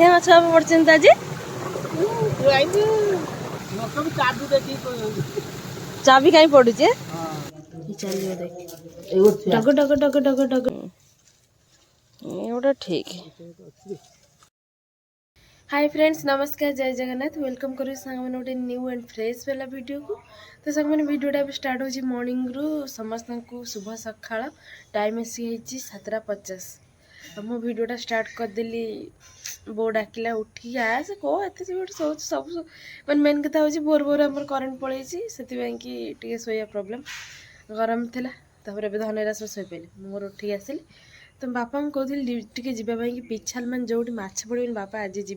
ଅଧିକା ମାଛ ପଡୁଛନ୍ତି ଆଜି। ଚାବି କାହିଁ ପଡୁଛି? ଚାଲିବ ଦେଖ dog dog dog dog dog ଏଇଟା ଠିକ। हाय फ्रेंड्स नमस्कार जय जगन्नाथ वेलकम करूँ सांग मैंने गोटे न्यू एंड फ्रेश वाला वीडियो को। तो सांग मैंने वीडियोटा स्टार्ट हो मॉर्निंग रु समस्त को शुभ सकाळ टाइम आसी 7:50। तो मो वीडियोटा स्टार्ट करदेली बो डाकिला उठी आस कौ एत सब सब मैं मेन कथा हूँ भोर भोर आम करेन्ट पलि कि शोया प्रोब्लेम गरम थी तापर धनेरा सब शोपे मोर उठी आसिली। तो बापा कहती टे जावाई पिछाल मान जो माछ पड़े बापा आज जी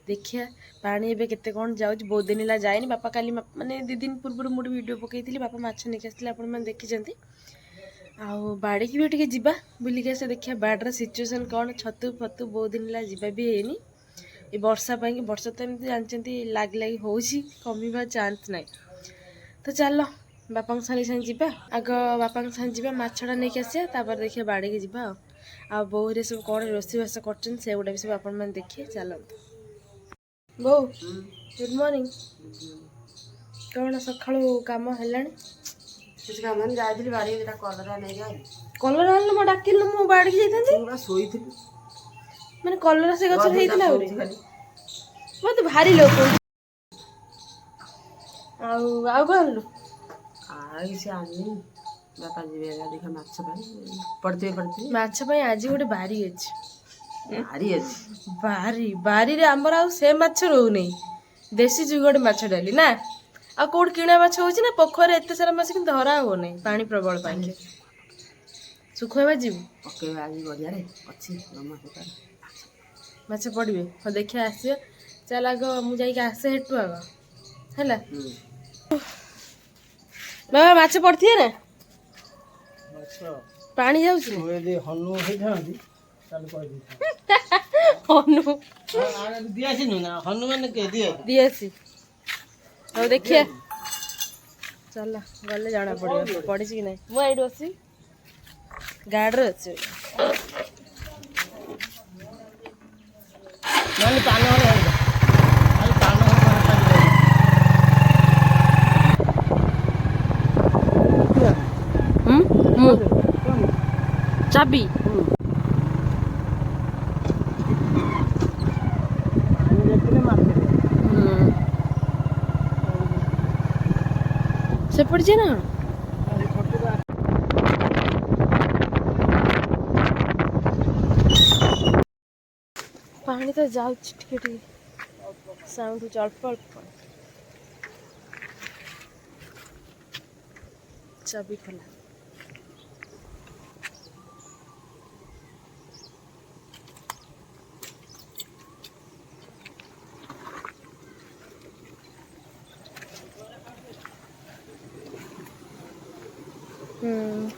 देखिया पानी एवं केते कौन जाऊँ बहुत दिन है जाए बापा काली माने 2 दिन पूर्व मुझे वीडियो पकई बापा माछ नहीं आसते आप देखी आउ बाड़ी की भी टे जा बुलिक आस देखिए बाड़र सिचुएसन कौन छतु फतु बहुत दिन है जा भी है ये वर्षा पाई वर्षा तो एमती जानते लग लग हो कमिवा चान्स ना। तो चल बापा सागे सागे जा आग बापा सागे जा माछटा नहीं आसा देखिए बाड़ी की जा आ बोरे सब कौन रोषेईबास कर भी सब आप देखिए चलते। बो गुड मॉर्निंग कौन सका कम है कुछ काम नहीं जाइली बाड़ी कलरा नहीं जाए कलर आन मो डाकिल मु बाड़ी जाइए शोई मैंने कलर से गचर मत भारी लोक आउ कौन से आनी बापा जी देखा माछ पड़ते पड़ते माछ आज गोटे बारी अच्छी भारी अच्छी बारी बारी रे आमर आ से माछ रोने देसी जुगड़े माछ डाली ना आ कौट किणा माछ हो पोखर एत सारा माछ कि धरा हो नहीं पानी प्रबल पाई सुखा जीव पकेबा आज गड़िया अच्छी माछ पड़े हाँ देखिए आस चल आग मुझे आसे हेटू आग है बाबा माछ पड़ती है ना पानी जाऊँ दिएसी हाँ देखिए चल गले जाना पड़े पड़ी कि नहीं मुझे ये अच्छी गाड़ी अच्छे चाबी से पड़ जाए ना पानी तो जाऊ टे साउंड अल्प अल्प चाबी खोला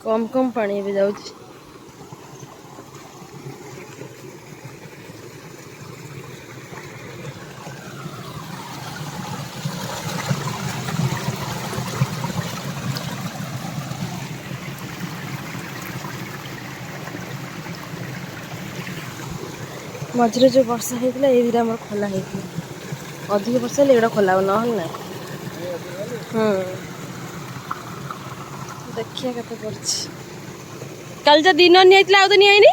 कम कम पानी भी जाऊँ मझे जो वर्षा होता ये भी खोला होता अधिक वर्षा हेल्ले एटा खोला ना देखिए कत पड़ी कल जो दिन नहीं आउ तो नहीं आईनी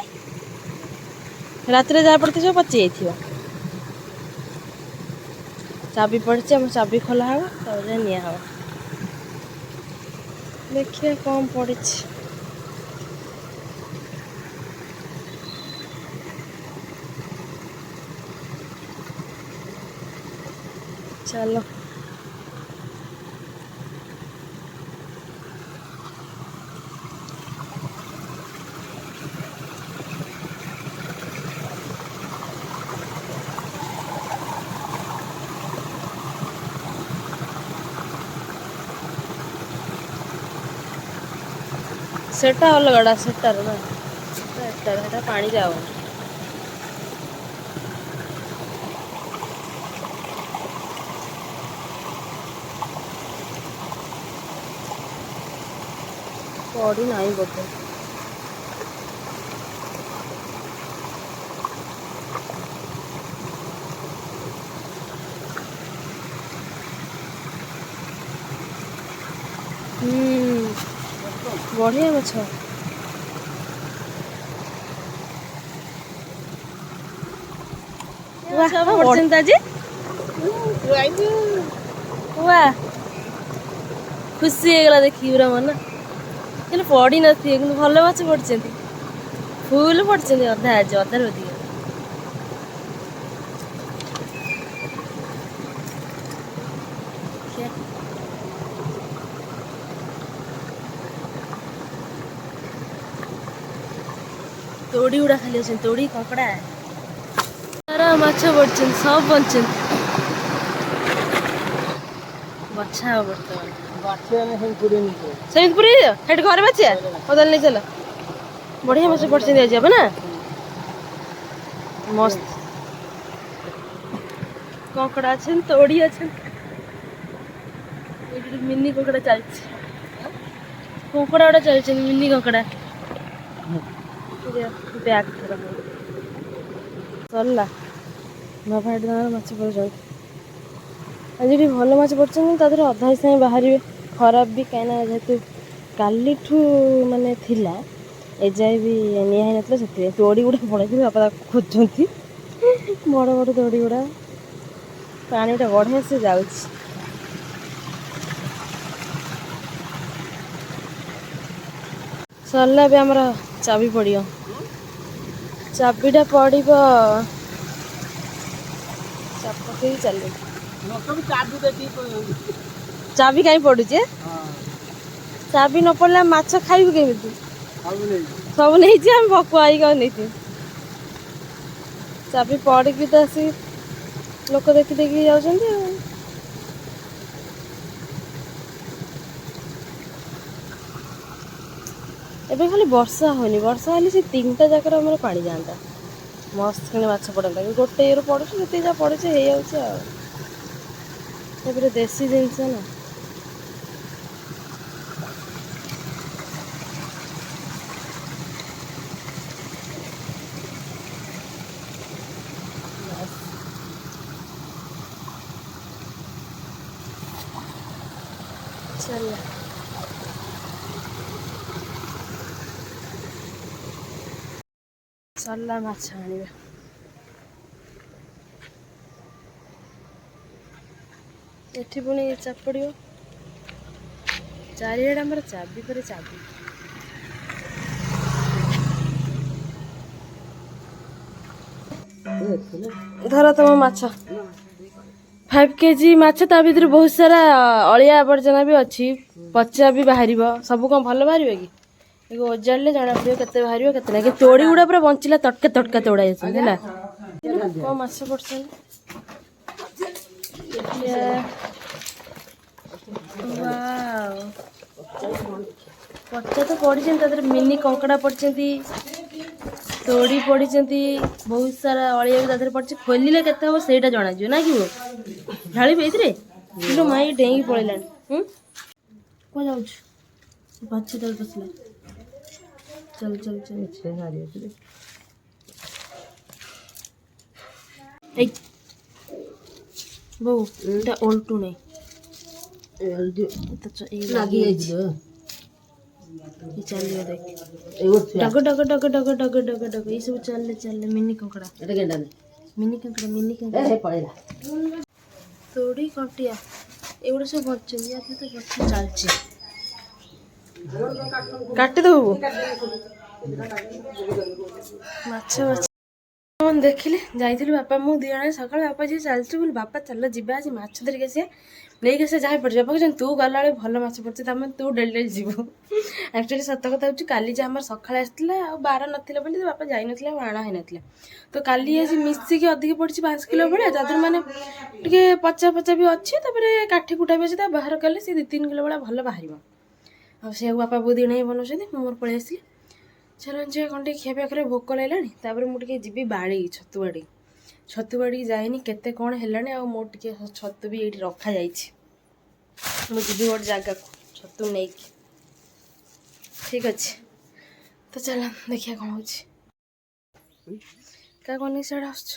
रात जहाँ पड़ती सब पची जा चाबी पड़ी आम चाबी खोला हम तब नि देखिए कौन पड़ी चलो सेटा अलगड़ा सेटार ना सेटा पानी जाओ पड़ी नहीं बोधे ବଢ଼ିଆ ମାଛ। ପଡ଼ିଛନ୍ତି ଆଜି। ଖୁସି ହେଇଗଲା ଦେଖିକି ପୁରା ମନ। ହେଲେ ପଡ଼ି ନଥିବେ କିନ୍ତୁ ଭଲ ମାଛ ପଡ଼ିଛନ୍ତି। ଫୁଲ ପଡ଼ିଛନ୍ତି ଅଧା ଆଜି ଅଧାରୁ ଅଧିକ। ତୋଡ଼ି ଗୁଡ଼ା ଖାଲି ଅଛନ୍ତି, ତୋଡ଼ି କଙ୍କଡ଼ା ସାରା ମାଛ ପଡ଼ିଛନ୍ତି, ସବୁ ବଞ୍ଚିଛନ୍ତି। ବଛା ହବ ବର୍ତ୍ତମାନ। ସେମିତି ପୁରେଇ ଦିଅ, ସେଠି ଘରେ ବାଛିଆ ହଉ ନେଇ ଚାଲ। ବଢ଼ିଆ ମାଛ ପଡ଼ିଛନ୍ତି ଆଜି ହବ ନା, ମସ୍ତ କଙ୍କଡ଼ା ଅଛନ୍ତି, ତୋଡ଼ି ଅଛନ୍ତି। ଏଇଠି ମିନି କଙ୍କଡ଼ା ଚାଲିଛି, କଙ୍କଡ଼ା ଗୁଡ଼ା ଚାଲିଛନ୍ତି ମିନି କଙ୍କଡ଼ା। ବ୍ୟାଗ ସରିଲା, ବାବା ଏଠି ତାଙ୍କର ମାଛ ପଡ଼ୁଛନ୍ତି। ଆଜି ଟିକେ ଭଲ ମାଛ ପଡ଼ିଛନ୍ତି, ତା ଦେହରେ ଅଧା ସାଙ୍ଗେ ବାହାରିବେ ଖରାପ ବି, କାହିଁକିନା ଯେହେତୁ କାଲିଠୁ ମାନେ ଥିଲା ଏଯାଏ ବି ନିଆ ହେଇନଥିଲା, ସେଥିପାଇଁ ତୋଡ଼ି ଗୁଡ଼ା ପଳେଇଥିବେ। ବାପା ତାକୁ ଖୋଜୁଛନ୍ତି, ବଡ଼ ବଡ଼ ତୋଡ଼ି ଗୁଡ଼ା। ପାଣିଟା ବଢ଼ିଆ ସେ ଯାଉଛି। ସରିଲା ବି ଆମର ଚାବି ପଡ଼ିବ, ଚାବିଟା ପଡ଼ିବ। ଚାବି ପକେଇକି ଚାଲିବ। ଚାବି କାହିଁ ପଡ଼ୁଛି? ଚାବି ନ ପଡ଼ିଲେ ମାଛ ଖାଇବୁ କେମିତି? ସବୁ ନେଇଛି, ଆମେ ଭକୁଆ ହେଇକି ଆଉ ନେଇଥିବୁ। ଚାବି ପଡ଼ିକି ତ ଆସି ଲୋକ ଦେଖି ଦେଖି ଯାଉଛନ୍ତି ଆଉ। ଏବେ ଖାଲି ବର୍ଷା ହଉନି, ବର୍ଷା ହେଲେ ସେ ତିନିଟା ଯାକରେ ଆମର ପାଣି ଯାଆନ୍ତା, ମସ୍ତ କିଣି ମାଛ ପଡ଼ନ୍ତା। ଗୋଟେ ଇଏରୁ ପଡ଼ୁଛି, ଯେତିକି ଯାହା ପଡ଼ୁଛି ହେଇଯାଉଛି ଆଉ। ତାପରେ ଦେଶୀ ଜିନିଷ ନା। ଚାଲ ସରିଲା ମାଛ ଆଣିବା। ଏଠି ପୁଣି ଚାପଡ଼ିବ, ଚାରିଆଡ଼େ ଆମର ଚାବି ପରେ ଚାବି। ଧର ତମ ମାଛ 5 କେଜି ମାଛ, ତା ଭିତରେ ବହୁତ ସାରା ଅଳିଆ ଆବର୍ଜନା ବି ଅଛି, ପଚା ବି ବାହାରିବ। ସବୁ କ'ଣ ଭଲ ବାହାରିବ କି? ଓଜାଡ଼ିଲେ ଜଣା ପଡ଼ିବ କେତେ ବାହାରିବ କେତେ ନାହିଁ। ତୋଡ଼ି ଗୁଡ଼ା ପୁରା ବଞ୍ଚିଲା, ତଟକା ତଟକା ତୋଡ଼ା ଯାଇଛନ୍ତି ହେଲା। କ'ଣ ମାଛ ପଡ଼ିଛନ୍ତି, ପଚା ତ ପଡ଼ିଛନ୍ତି, ତା ଦେହରେ ମିନି କଙ୍କଡ଼ା ପଡ଼ିଛନ୍ତି, ତୋଡ଼ି ପଡ଼ିଛନ୍ତି, ବହୁତ ସାରା ଅଳିଆ ବି ତା ଦେହରେ ପଡ଼ିଛି। ଖୋଲିଲେ କେତେ ହବ ସେଇଟା ଜଣାଯିବ ନା କି? ଢାଳିବି ଏଇଥିରେ, କିନ୍ତୁ ମାଇଁ ଡେଇଁକି ପଳେଇଲାଣି। କୁଆ ଯାଉଛୁ? ବାଛ ତଳେ ପଶିଲା। ଚାଲ ଚାଲ ଚାଲ। ଏଇ ବୋଉ ଏଇଟା ଓଲଟୁ ନାହିଁ, ଲାଗି ଯାଇଥିଲ। ଚାଲିବ ଦେଖ, dog dog dog dog dog dog dog ଏଇ ସବୁ ଚାଲିଲେ ଚାଲିଲେ। ମିନି କଙ୍କଡ଼ା, ମିନି କଙ୍କଡ଼ା, ମିନି କଙ୍କଡ଼ା, ତୋଡ଼ି କଣ୍ଟିଆ ଏଗୁଡ଼ା ସବୁ ବଞ୍ଚୁଛନ୍ତି। ୟା ତ ଗଛ ଚାଲିଛି, କାଟିଦେବୁ ମାଛ ମାଛ ଦେଖିଲେ। ଯାଇଥିଲୁ ବାପା ମୁଁ ଦୁଇ ଜଣ ସକାଳୁ, ବାପା ଯିଏ ଚାଲିଛୁ ବୋଲି, ବାପା ଚାଲ ଯିବା ଆଜି ମାଛ ଧରିକି ଆସିବା, ନେଇକି ଆସିବା ଯାହା ପଡ଼ିଛି। ବାପା କହୁଛନ୍ତି ତୁ ଗଲାବେଳେ ଭଲ ମାଛ ପଡ଼ିଛି, ତାମାନେ ତୁ ଡେଲି ଡେଲି ଯିବୁ। ଆକ୍ଚୁଆଲି ସତ କଥା ହେଉଛି, କାଲି ଯେ ଆମର ସକାଳେ ଆସିଥିଲା ଆଉ ବାର ନଥିଲା ବୋଲି ବାପା ଯାଇନଥିଲେ, ଆଉ ଆଣା ହେଇନଥିଲା। ତ କାଲି ଆଜି ମିଶିକି ଅଧିକ ପଡ଼ିଛି 5 କିଲୋ ଭଳିଆ, ତା ଦେହରେ ମାନେ ଟିକେ ପଚା ପଚା ବି ଅଛି, ତାପରେ କାଠି କୁଟା ବି ଅଛି। ତା ବାହାର କଲେ ସେ 2-3 କିଲୋ ଭଳିଆ ଭଲ ବାହାରିବ। ଆଉ ସେଆକୁ ବାପା ବହୁତ ଦିନ ହିଁ ବନାଉଛନ୍ତି, ମୁଁ ମୋର ପଳେଇ ଆସିଲି। ଚାଲ ଯିବା କ'ଣ ଟିକେ ଖିଆପିଆ କରିବା, ଭୋକ ଲାଗିଲାଣି। ତାପରେ ମୁଁ ଟିକେ ଯିବି ବାଡ଼ି, ଛତୁ ବାଡ଼ିକି ଯାଇନି, କେତେ କ'ଣ ହେଲାଣି। ଆଉ ମୋର ଟିକେ ଛତୁ ବି ଏଇଠି ରଖାଯାଇଛି, ମୁଁ ଯିବି ଗୋଟେ ଜାଗାକୁ ଛତୁ ନେଇକି। ଠିକ୍ ଅଛି, ତ ଚାଲ ଦେଖିବା କ'ଣ ହେଉଛି। କାହା କ'ଣ ନେଇ ସିଆଡ଼େ ଆସୁଛୁ?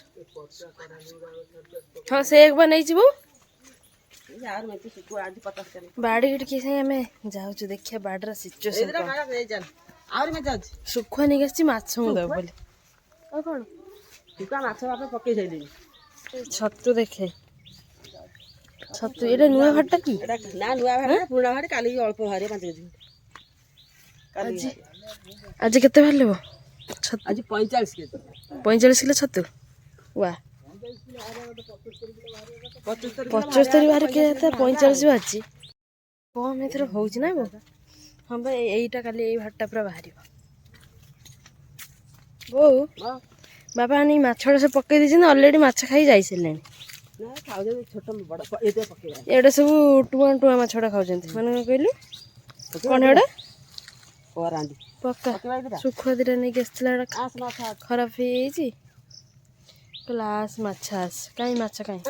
ହଁ ସେ ଏକ ବା ନେଇଯିବୁ। यार मैं तो सुकु आज 50 करे बाड़ी ଟିକେ ସାଙ୍ଗେ ଆମେ ଯାଉଛୁ ଦେଖିବା ବାଡ଼ିର ସିଚୁଏସନ୍ ଏଇଟା କ'ଣ କାକା ନେଇ ଚାଲ ଆହୁରି ମୁଁ ଯାଉଛି ଶୁଖୁଆ ନେଇକି ଆସିଛି ମାଛ ମୁଁ ଦେବ ବୋଲି ଆଉ କ'ଣ ସୁକା ମାଛ ବାପ ପକେଇ ସାଇଲିଣି ଛତୁ ଦେଖେ ଛତୁ ଏଇଟା ନୂଆ ଘରଟା କି ଏଟା ନା ନୂଆ ଭାଡି ପୁରୁଣା ଭାଡି କାଲି ଅଳ୍ପ ଭାରି 5 କେଜି ଆଜି ଆଜି କେତେ ବାହାରିବ ଛତୁ ଆଜି 45 କେଜି 45 କିଲୋ ଛତୁ ୱା 75 ବାହାରି କିଏ 45 ବାହାରିଛି କମ୍ ଏଥର ହେଉଛି ନା ହଁ ବା ଏଇଟା କାଲି ଏଇ ଭାତଟା ପୁରା ବାହାରିବ ବୋଉ ବାବା ଆଣି ମାଛଟା ସବୁ ପକେଇ ଦେଇଛନ୍ତି ଅଲରେଡ଼ି ମାଛ ଖାଇ ଯାଇସାରିଲେଣି ନା ଖାଉଛନ୍ତି ଛୋଟ ବଡ ଏଇଟା ପକେଇବା ଏଇଟା ସବୁ ଟୁଆ ଟୁଆ ମାଛଟା ଖାଉଛନ୍ତି ମାନେ କ'ଣ କହିଲୁ କ'ଣ ଏଇଟା କରାଣ୍ଡି ପକ୍କା ଶୁଖୁଆ ଦୁଇଟା ନେଇକି ଆସିଥିଲା ଏଇଟା ଖରାପ ହେଇଯାଇଛି କହିଲା ଆସ ମାଛ ଆସ କାହିଁ ମାଛ କାହିଁ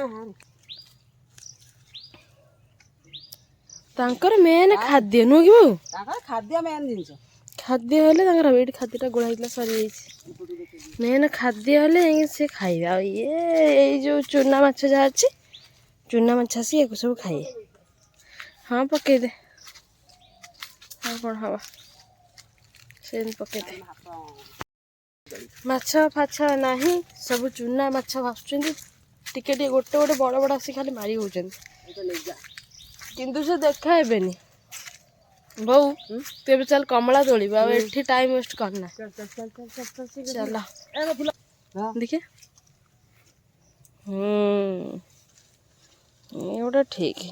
ତାଙ୍କର ମେନ୍ ଖାଦ୍ୟ ନୁହଁ କି ବୋଉ ତାଙ୍କର ଖାଦ୍ୟ ମେନ୍ ଜିନିଷ ଖାଦ୍ୟ ହେଲେ ତାଙ୍କର ଏଇଠି ଖାଦ୍ୟଟା ଗୋଳା ହେଇଥିଲା ସରିଯାଇଛି ମେନ୍ ଖାଦ୍ୟ ହେଲେ ଯାଇକି ସେ ଖାଇବେ ଆଉ ଇଏ ଏଇ ଯେଉଁ ଚୁନା ମାଛ ଯାହା ଅଛି ଚୁନା ମାଛ ଆସି ୟାକୁ ସବୁ ଖାଇବେ ହଁ ପକେଇଦେ ଆଉ କ'ଣ ହବ ସେମିତି ପକେଇଦେ ମାଛ ଫାଛ ନାହିଁ ସବୁ ଚୁନା ମାଛ ଭାସୁଛନ୍ତି ଟିକେ ଟିକେ ଗୋଟେ ଗୋଟେ ବଡ଼ ବଡ଼ ଆସି ଖାଲି ମାରି ହେଉଛନ୍ତି କିନ୍ତୁ ସେ ଦେଖା ହେବେନି ବୋଉ ତୁ ଏବେ ଚାଲ କମଳା ତୋଳିବୁ ଆଉ ଏଠି ଟାଇମ୍ ୱେଷ୍ଟ କରନା ଚାଲ ଦେଖିଆ ଏଇଟା ଠିକ୍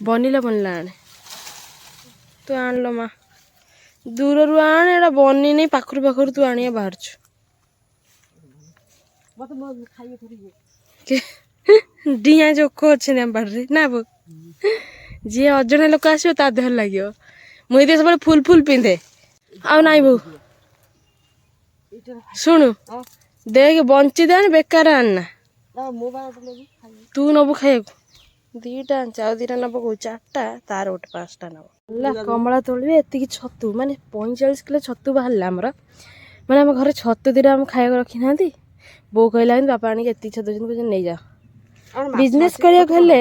ବନିଲା ବନିଲା ଆଣେ ତୁ ଆଣିଲ ମା ଦୂରରୁ ଆଣେ ଏଇଟା ବନିନି ପାଖରୁ ପାଖରୁ ତୁ ଆଣିବା ବାହାରୁଛୁ ଡିଆଁ ଜୋକ ଅଛନ୍ତି ଆମ ବାଡ଼ିରେ ନା ବୋଉ ଯିଏ ଅଜଣା ଲୋକ ଆସିବ ତା ଦେହରେ ଲାଗିବ ମୁଁ ଏଇଠି ସବୁବେଳେ ଫୁଲ୍ ଫୁଲ୍ ପିନ୍ଧେ ଆଉ ନାଇଁ ବୋଉ ଶୁଣୁ ଦେଖ ବଞ୍ଚି ଦେନି ବେକାର ଆଣନା ତୁ ନବୁ ଖାଇବାକୁ ଦୁଇଟା ଆଣିଛ ଆଉ ଦୁଇଟା ନବ କହୁ 4ଟା ତାର ଗୋଟେ 5ଟା ନବ ହେଲା କମଳା ତୋଳିବେ ଏତିକି ଛତୁ ମାନେ 45 କିଲୋ ଛତୁ ବାହାରିଲା ଆମର ମାନେ ଆମ ଘରେ ଛତୁ ଦୁଇଟା ଆମେ ଖାଇବାକୁ ରଖିନାହାନ୍ତି ବୋଉ କହିଲା କିନ୍ତୁ ବାପା ଆଣିକି ଏତିକି ଛତୁ ଦେଉଛନ୍ତି ନେଇଯାଅ ବିଜନେସ୍ କରିବାକୁ ହେଲେ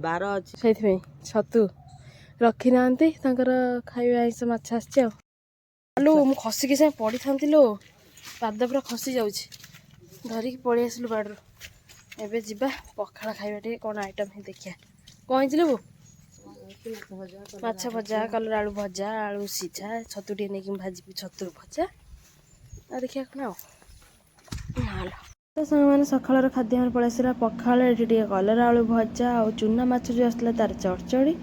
ବାର ଅଛି ସେଇଥିପାଇଁ ଛତୁ ରଖିନାହାନ୍ତି ତାଙ୍କର ଖାଇବା ଆଇଁଷ ମାଛ ଆସିଛି ଆଉ ଆଲୁ ମୁଁ ଖସିକି ସାଙ୍ଗେ ପଡ଼ିଥାନ୍ତି ଲୋ ପାଦ ପୁରା ଖସି ଯାଉଛି ଧରିକି ପଳେଇ ଆସିଲୁ ବାଡ଼ିରୁ ଏବେ ଯିବା ପଖାଳ ଖାଇବା ଟିକେ କ'ଣ ଆଇଟମ୍ ହେଇ ଦେଖିବା କ'ଣ ହେଇଥିଲେ ବୋଉ ମାଛ ଭଜା କଲରା ଆଳୁ ଭଜା ଆଳୁ ସିଝା ଛତୁ ଟିକେ ନେଇକି ମୁଁ ଭାଜିବି ଛତୁ ଭଜା ଆଉ ଦେଖିବା କ'ଣ ଆଉ ଭଲ ତ ସାଙ୍ଗମାନେ ସକାଳର ଖାଦ୍ୟ ଆମର ପଳେଇ ଆସିଲା ପଖାଳ ଏଠି ଟିକେ କଲରା ଆଳୁ ଭଜା ଆଉ ଚୁନା ମାଛ ଯେଉଁ ଆସିଥିଲା ତାର ଚଡ଼ଚଡ଼ି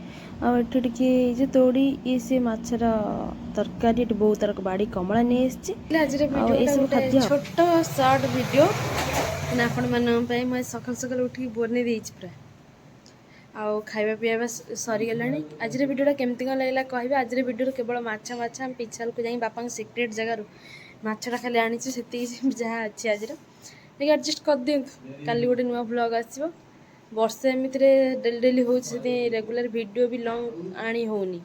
ଆଉ ଏଠି ଟିକେ ଯେ ତୋଡ଼ି ଇଏ ସେ ମାଛର ତରକାରୀ ଏଠି ବୋଉ ତାର ବାଡ଼ି କମଳା ନେଇ ଆସିଛି ଆଉ ଏସବୁ ଖାଦ୍ୟ ଛୋଟ ସର୍ଟ ଭିଡ଼ିଓ ମାନେ ଆପଣମାନଙ୍କ ପାଇଁ ମୁଁ ସକାଳୁ ସକାଳୁ ଉଠିକି ବନେଇ ଦେଇଛି ପୁରା ଆଉ ଖାଇବା ପିଇବା ସରିଗଲାଣି ଆଜିର ଭିଡ଼ିଓଟା କେମିତି କ'ଣ ଲାଗିଲା କହିବେ ଆଜିର ଭିଡ଼ିଓରୁ କେବଳ ମାଛ ଆମେ ପିଛାକୁ ଯାଇ ବାପାଙ୍କ ସିକ୍ରେଟ୍ ଜାଗାରୁ ମାଛଟା ଖାଲି ଆଣିଛୁ ସେତିକି ଯାହା ଅଛି ଆଜିର ଟିକେ ଆଡ଼ଜଷ୍ଟ କରିଦିଅନ୍ତୁ କାଲି ଗୋଟେ ନୂଆ ଭ୍ଲଗ୍ ଆସିବ ବର୍ଷେ ଏମିତିରେ ଡେଲି ହେଉଛି ସେଥିପାଇଁ ରେଗୁଲାର ଭିଡ଼ିଓ ବି ଲଙ୍ଗ୍ ଆଣି ହେଉନି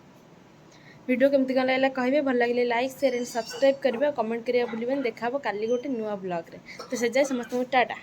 ଭିଡ଼ିଓ କେମିତି କ'ଣ ଲାଗିଲା କହିବେ ଭଲ ଲାଗିଲେ ଲାଇକ୍ ସେୟାର ଆଣ୍ଡ ସବସ୍କ୍ରାଇବ୍ କରିବେ ଆଉ କମେଣ୍ଟ କରିବା ଭୁଲିବେନି ଦେଖା ହେବ କାଲି ଗୋଟେ ନୂଆ ଭ୍ଲଗ୍ରେ ତ ସେ ଯାଏ ସମସ୍ତଙ୍କୁ ଟାଟା।